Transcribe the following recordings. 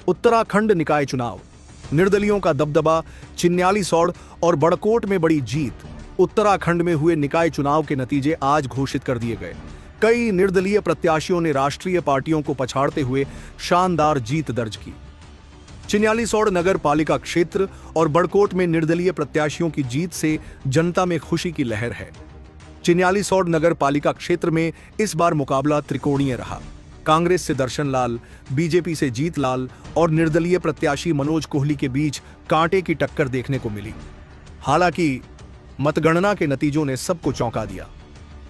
उत्तराखंड निकाय चुनाव, निर्दलियों का दबदबा, चिन्यालीसौड़ और बड़कोट में बड़ी जीत। उत्तराखंड में हुए निकाय चुनाव के नतीजे आज घोषित कर दिए गए। कई निर्दलीय प्रत्याशियों ने राष्ट्रीय पार्टियों को पछाड़ते हुए शानदार जीत दर्ज की। चिन्यालीसौड़ नगर पालिका क्षेत्र और बड़कोट में निर्दलीय प्रत्याशियों की जीत से जनता में खुशी की लहर है। चिन्यालीसौड़ नगर पालिका क्षेत्र में इस बार मुकाबला त्रिकोणीय रहा। कांग्रेस से दर्शन लाल, बीजेपी से जीत लाल और निर्दलीय प्रत्याशी मनोज कोहली के बीच कांटे की टक्कर देखने को मिली। हालांकि मतगणना के नतीजों ने सबको चौंका दिया।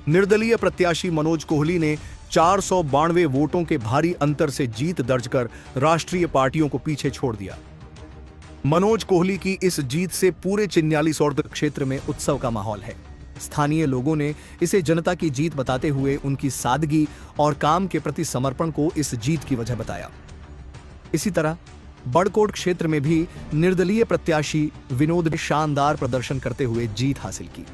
निर्दलीय प्रत्याशी मनोज कोहली ने 492 वोटों के भारी अंतर से जीत दर्ज कर राष्ट्रीय पार्टियों को पीछे छोड़ दिया। मनोज कोहली की इस जीत से पूरे चिन्यालीसौड़ क्षेत्र में उत्सव का माहौल है। स्थानीय लोगों ने इसे जनता की जीत बताते हुए उनकी सादगी और काम के प्रति समर्पण को इस जीत की वजह बताया। इसी तरह बड़कोट क्षेत्र में भी निर्दलीय प्रत्याशी विनोद ने शानदार प्रदर्शन करते हुए जीत हासिल की।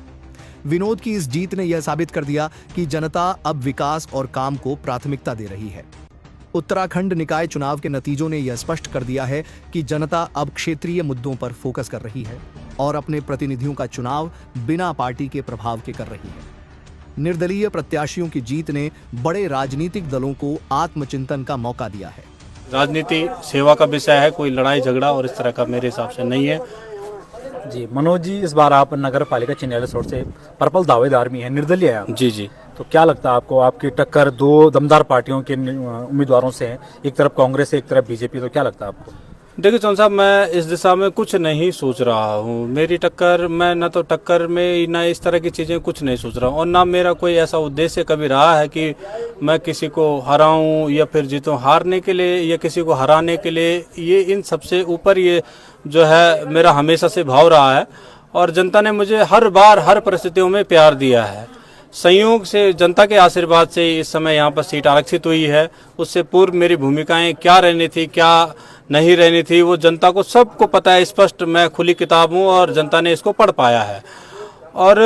विनोद की इस जीत ने यह साबित कर दिया कि जनता अब विकास और काम को प्राथमिकता दे रही है। उत्तराखंड निकाय चुनाव के नतीजों ने यह स्पष्ट कर दिया है कि जनता अब क्षेत्रीय मुद्दों पर फोकस कर रही है और अपने प्रतिनिधियों का चुनाव बिना पार्टी के प्रभाव के कर रही है। निर्दलीय प्रत्याशियों की जीत ने बड़े राजनीतिक दलों को आत्मचिंतन का मौका दिया है। राजनीति सेवा का विषय है, कोई लड़ाई झगड़ा और इस तरह का मेरे हिसाब से नहीं है। जी मनोज जी, इस बार आप नगर पालिका चिन्यालीसौड़ से पर्पल दावेदार भी हैं, निर्दलीय हैं आप। जी तो क्या लगता है आपको, आपकी टक्कर दो दमदार पार्टियों के उम्मीदवारों से है, एक तरफ कांग्रेस है एक तरफ बीजेपी, तो क्या लगता है आपको? देखिए चौहान साहब, मैं इस दिशा में कुछ नहीं सोच रहा हूँ। मेरी टक्कर, मैं न तो टक्कर में न इस तरह की चीज़ें कुछ नहीं सोच रहा हूँ और ना मेरा कोई ऐसा उद्देश्य कभी रहा है कि मैं किसी को हराऊं या फिर जीतूं। हारने के लिए या किसी को हराने के लिए, ये इन सबसे ऊपर ये जो है मेरा हमेशा से भाव रहा है। और जनता ने मुझे हर बार हर परिस्थितियों में प्यार दिया है। संयोग से जनता के आशीर्वाद से इस समय यहाँ पर सीट आरक्षित हुई है। उससे पूर्व मेरी भूमिकाएं क्या रहनी थी क्या नहीं रहनी थी वो जनता को सबको पता है, स्पष्ट। मैं खुली किताब हूँ और जनता ने इसको पढ़ पाया है। और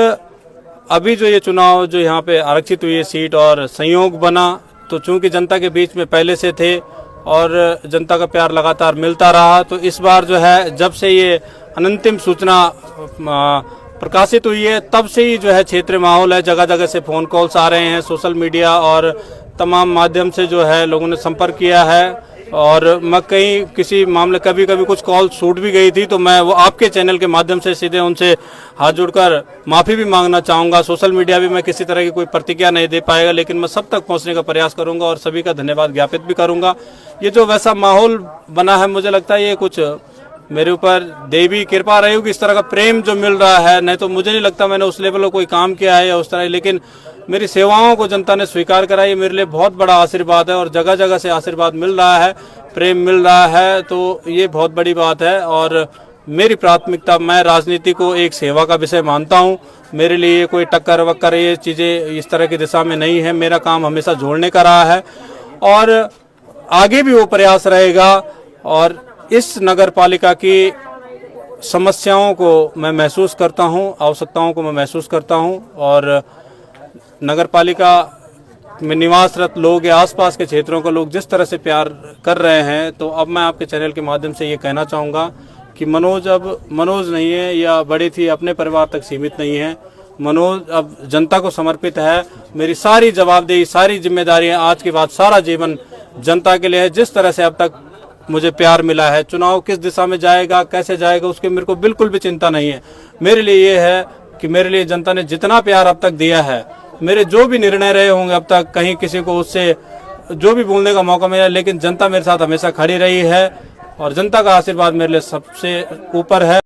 अभी जो ये चुनाव जो यहाँ पे आरक्षित हुई है सीट और संयोग बना, तो चूंकि जनता के बीच में पहले से थे और जनता का प्यार लगातार मिलता रहा, तो इस बार जो है जब से ये अनंतिम सूचना प्रकाशित हुई है तब से ही जो है क्षेत्रीय माहौल है। जगह जगह से फोन कॉल्स आ रहे हैं, सोशल मीडिया और तमाम माध्यम से जो है लोगों ने संपर्क किया है। और मैं कहीं किसी मामले कभी कभी कुछ कॉल छूट भी गई थी, तो मैं वो आपके चैनल के माध्यम से सीधे उनसे हाथ जोड़कर माफ़ी भी मांगना चाहूँगा। सोशल मीडिया भी मैं किसी तरह की कोई प्रतिक्रिया नहीं दे पाएगा, लेकिन मैं सब तक पहुँचने का प्रयास करूँगा और सभी का धन्यवाद ज्ञापित भी करूँगा। ये जो वैसा माहौल बना है, मुझे लगता है ये कुछ मेरे ऊपर देवी कृपा रही होगी, इस तरह का प्रेम जो मिल रहा है। नहीं तो मुझे नहीं लगता मैंने उस लेवल का कोई काम किया है या उस तरह, लेकिन मेरी सेवाओं को जनता ने स्वीकार करा, ये मेरे लिए बहुत बड़ा आशीर्वाद है। और जगह जगह से आशीर्वाद मिल रहा है, प्रेम मिल रहा है, तो ये बहुत बड़ी बात है। और मेरी प्राथमिकता, मैं राजनीति को एक सेवा का विषय मानता हूँ। मेरे लिए कोई टक्कर वक्कर ये चीज़ें इस तरह की दिशा में नहीं है। मेरा काम हमेशा जोड़ने का रहा है और आगे भी वो प्रयास रहेगा। और इस नगर पालिका की समस्याओं को मैं महसूस करता हूं, आवश्यकताओं को मैं महसूस करता हूं। और नगर पालिका में निवासरत लोग या आसपास के क्षेत्रों को लोग जिस तरह से प्यार कर रहे हैं, तो अब मैं आपके चैनल के माध्यम से ये कहना चाहूँगा कि मनोज अब मनोज नहीं है या बड़ी थी अपने परिवार तक सीमित नहीं है। मनोज अब जनता को समर्पित है। मेरी सारी जवाबदेही, सारी जिम्मेदारियाँ आज के बाद सारा जीवन जनता के लिए है। जिस तरह से अब तक मुझे प्यार मिला है, चुनाव किस दिशा में जाएगा कैसे जाएगा उसके मेरे को बिल्कुल भी चिंता नहीं है। मेरे लिए ये है कि मेरे लिए जनता ने जितना प्यार अब तक दिया है, मेरे जो भी निर्णय रहे होंगे अब तक, कहीं किसी को उससे जो भी बोलने का मौका मिला, लेकिन जनता मेरे साथ हमेशा खड़ी रही है और जनता का आशीर्वाद मेरे लिए सबसे ऊपर है।